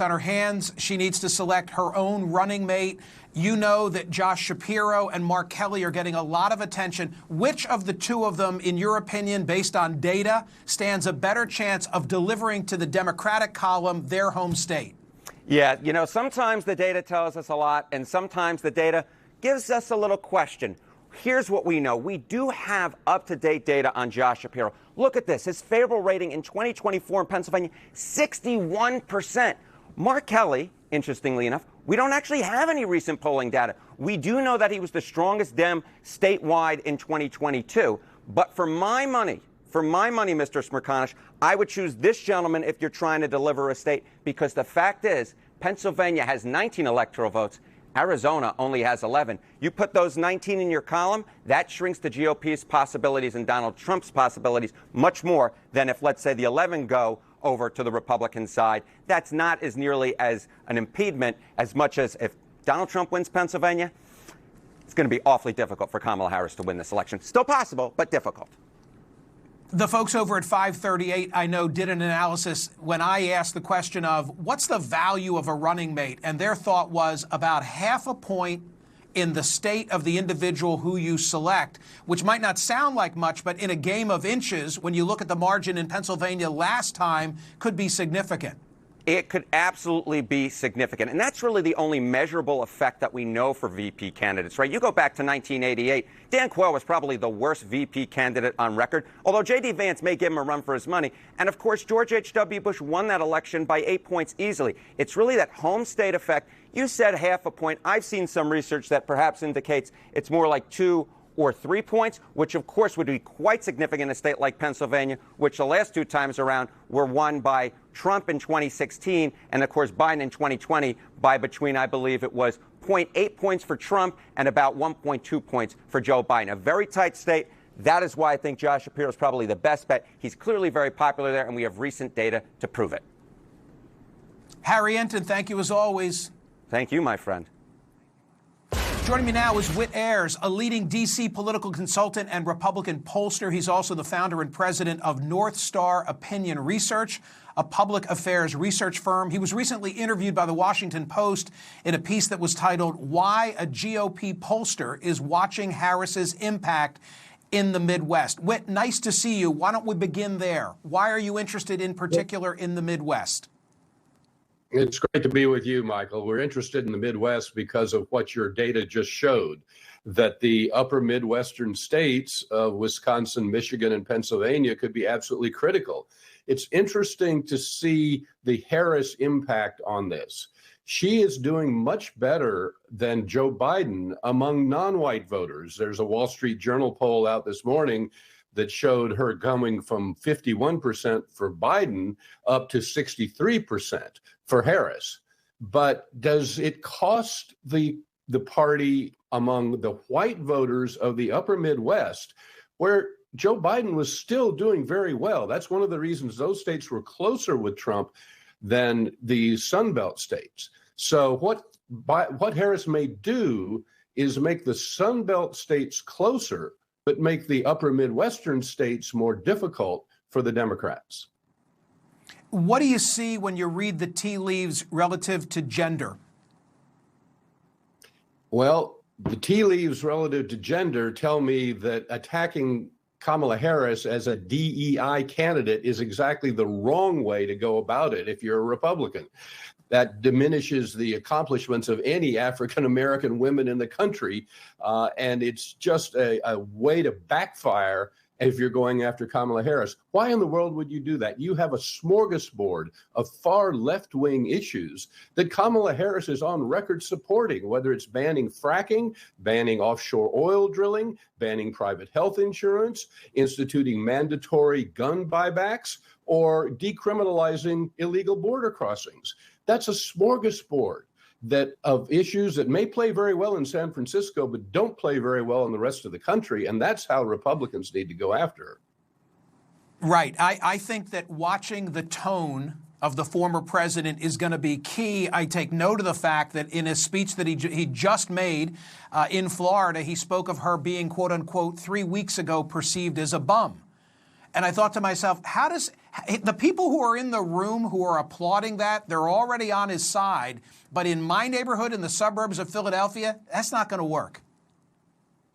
on her hands. She needs to select her own running mate. You know that Josh Shapiro and Mark Kelly are getting a lot of attention. Which of the two of them, in your opinion, based on data, stands a better chance of delivering to the Democratic column their home state? Yeah, you know, sometimes the data tells us a lot, and sometimes the data gives us a little question. Here's what we know. We do have up-to-date data on Josh Shapiro. Look at this. His favorable rating in 2024 in Pennsylvania, 61%. Mark Kelly, interestingly enough, we don't actually have any recent polling data. We do know that he was the strongest Dem statewide in 2022. But for my money, Mr. Smerconish, I would choose this gentleman if you're trying to deliver a state, because the fact is Pennsylvania has 19 electoral votes. Arizona only has 11. You put those 19 in your column, that shrinks the GOP's possibilities and Donald Trump's possibilities much more than if, let's say, the 11 go over to the Republican side. That's not as nearly as an impediment as much as if Donald Trump wins Pennsylvania, it's going to be awfully difficult for Kamala Harris to win this election. Still possible, but difficult. The folks over at 538, I know, did an analysis when I asked the question of what's the value of a running mate? And their thought was about half a point in the state of the individual who you select, which might not sound like much, but in a game of inches, when you look at the margin in Pennsylvania last time, could be significant. It could absolutely be significant. And that's really the only measurable effect that we know for VP candidates, right? You go back to 1988, Dan Quayle was probably the worst VP candidate on record, although J.D. Vance may give him a run for his money. And, of course, George H.W. Bush won that election by 8 points easily. It's really that home state effect. You said half a point. I've seen some research that perhaps indicates it's more like 2 or 3 points, which, of course, would be quite significant in a state like Pennsylvania, which the last two times around were won by Trump in 2016 and, of course, Biden in 2020 by between, I believe it was 0.8 points for Trump and about 1.2 points for Joe Biden. A very tight state. That is why I think Josh Shapiro is probably the best bet. He's clearly very popular there, and we have recent data to prove it. Harry Enten, thank you as always. Thank you, my friend. Joining me now is Whit Ayers, a leading D.C. political consultant and Republican pollster. He's also the founder and president of North Star Opinion Research, a public affairs research firm. He was recently interviewed by the Washington Post in a piece that was titled, "Why a GOP Pollster is Watching Harris's Impact in the Midwest." Whit, nice to see you. Why don't we begin there? Why are you interested in particular in the Midwest? It's great to be with you, Michael. We're interested in the Midwest because of what your data just showed, that the upper Midwestern states of Wisconsin, Michigan, and Pennsylvania could be absolutely critical. It's interesting to see the Harris impact on this. She is doing much better than Joe Biden among non-white voters. There's a Wall Street Journal poll out this morning that showed her going from 51% for Biden up to 63% for Harris. But does it cost the party among the white voters of the upper Midwest, where Joe Biden was still doing very well? That's one of the reasons those states were closer with Trump than the Sun Belt states. So what Harris may do is make the Sun Belt states closer, but make the upper Midwestern states more difficult for the Democrats. What do you see when you read the tea leaves relative to gender? Well, the tea leaves relative to gender tell me that attacking Kamala Harris as a DEI candidate is exactly the wrong way to go about it if you're a Republican. That diminishes the accomplishments of any African-American women in the country, and it's just a way to backfire if you're going after Kamala Harris. Why in the world would you do that? You have a smorgasbord of far left-wing issues that Kamala Harris is on record supporting, whether it's banning fracking, banning offshore oil drilling, banning private health insurance, instituting mandatory gun buybacks, or decriminalizing illegal border crossings. That's a smorgasbord of issues that may play very well in San Francisco, but don't play very well in the rest of the country. And that's how Republicans need to go after her. Right. I think that watching the tone of the former president is going to be key. I take note of the fact that in a speech that he just made in Florida, he spoke of her being, quote unquote, 3 weeks ago perceived as a bum. And I thought to myself, how does The people who are in the room who are applauding that, they're already on his side. But in my neighborhood, in the suburbs of Philadelphia, that's not going to work.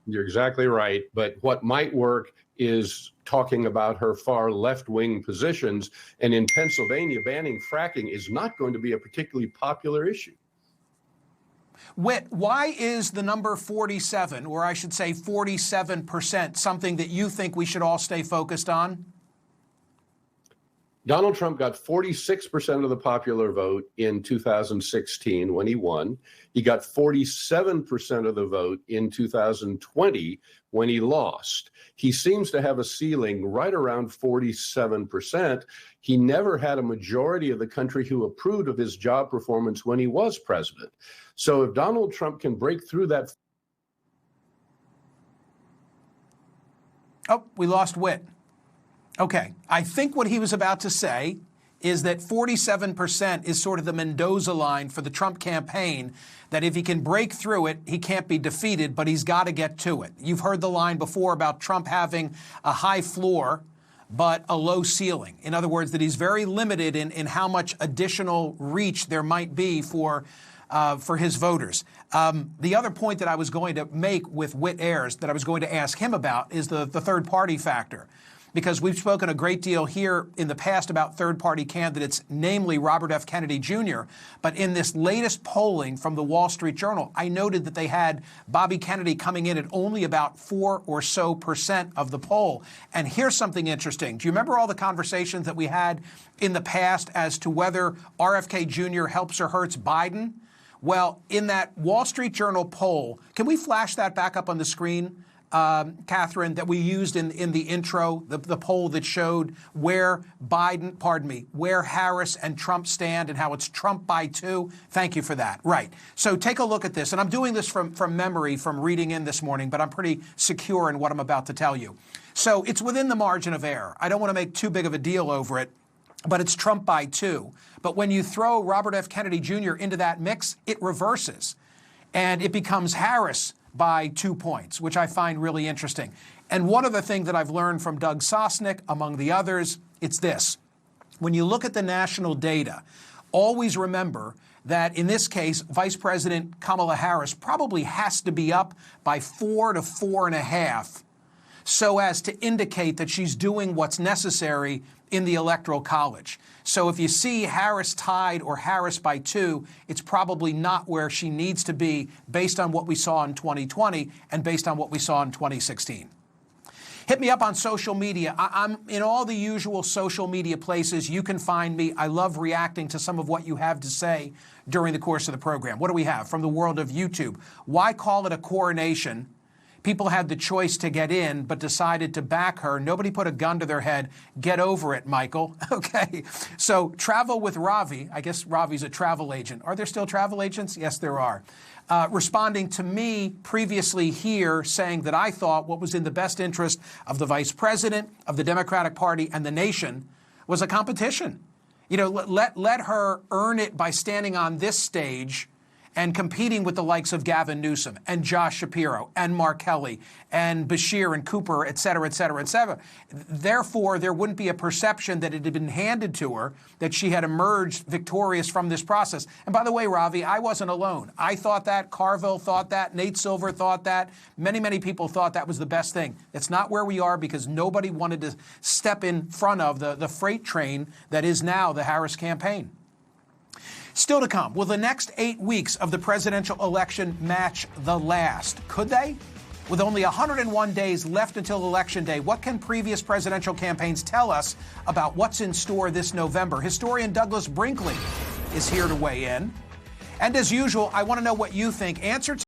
You're exactly right. But what might work is talking about her far left-wing positions. And in Pennsylvania, banning fracking is not going to be a particularly popular issue. Whit, why is the number 47, or I should say 47%, something that you think we should all stay focused on? Donald Trump got 46% of the popular vote in 2016 when he won. He got 47% of the vote in 2020 when he lost. He seems to have a ceiling right around 47%. He never had a majority of the country who approved of his job performance when he was president. So if Donald Trump can break through that. Oh, we lost Whit. Okay, I think what he was about to say is that 47% is sort of the Mendoza line for the Trump campaign, that if he can break through it, he can't be defeated, but he's got to get to it. You've heard the line before about Trump having a high floor, but a low ceiling. In other words, that he's very limited in how much additional reach there might be for his voters. The other point that I was going to make with Whit Ayers that I was going to ask him about is the third party factor. Because we've spoken a great deal here in the past about third-party candidates, namely Robert F. Kennedy Jr. But in this latest polling from the Wall Street Journal, I noted that they had Bobby Kennedy coming in at only about 4% or so of the poll. And here's something interesting. Do you remember all the conversations that we had in the past as to whether RFK Jr. helps or hurts Biden? Well, in that Wall Street Journal poll, can we flash that back up on the screen? Catherine, that we used in the intro, the poll that showed where where Harris and Trump stand and how it's Trump by 2. Thank you for that. Right. So take a look at this. And I'm doing this from memory, from reading in this morning, but I'm pretty secure in what I'm about to tell you. So it's within the margin of error. I don't want to make too big of a deal over it, but it's Trump by 2. But when you throw Robert F. Kennedy Jr. into that mix, it reverses. And it becomes Harris by 2 points, which I find really interesting. And one other thing that I've learned from Doug Sosnick, among the others, it's this. When you look at the national data, always remember that in this case, Vice President Kamala Harris probably has to be up by 4 to 4.5 so as to indicate that she's doing what's necessary in the Electoral College. So if you see Harris tied or Harris by 2, it's probably not where she needs to be based on what we saw in 2020 and based on what we saw in 2016. Hit me up on social media. I'm in all the usual social media places. You can find me. I love reacting to some of what you have to say during the course of the program. What do we have from the world of YouTube? Why call it a coronation? People had the choice to get in, but decided to back her. Nobody put a gun to their head. Get over it, Michael. Okay. So travel with Ravi. I guess Ravi's a travel agent. Are there still travel agents? Yes, there are. Responding to me previously here, saying that I thought what was in the best interest of the vice president, of the Democratic Party, and the nation was a competition. You know, let her earn it by standing on this stage and competing with the likes of Gavin Newsom and Josh Shapiro and Mark Kelly and Bashir and Cooper, et cetera, et cetera, et cetera. Therefore, there wouldn't be a perception that it had been handed to her, that she had emerged victorious from this process. And by the way, Ravi, I wasn't alone. I thought that. Carville thought that. Nate Silver thought that. Many, many people thought that was the best thing. It's not where we are because nobody wanted to step in front of the freight train that is now the Harris campaign. Still to come, will the next 8 weeks of the presidential election match the last? Could they? With only 101 days left until Election Day, what can previous presidential campaigns tell us about what's in store this November? Historian Douglas Brinkley is here to weigh in. And as usual, I want to know what you think. Answer to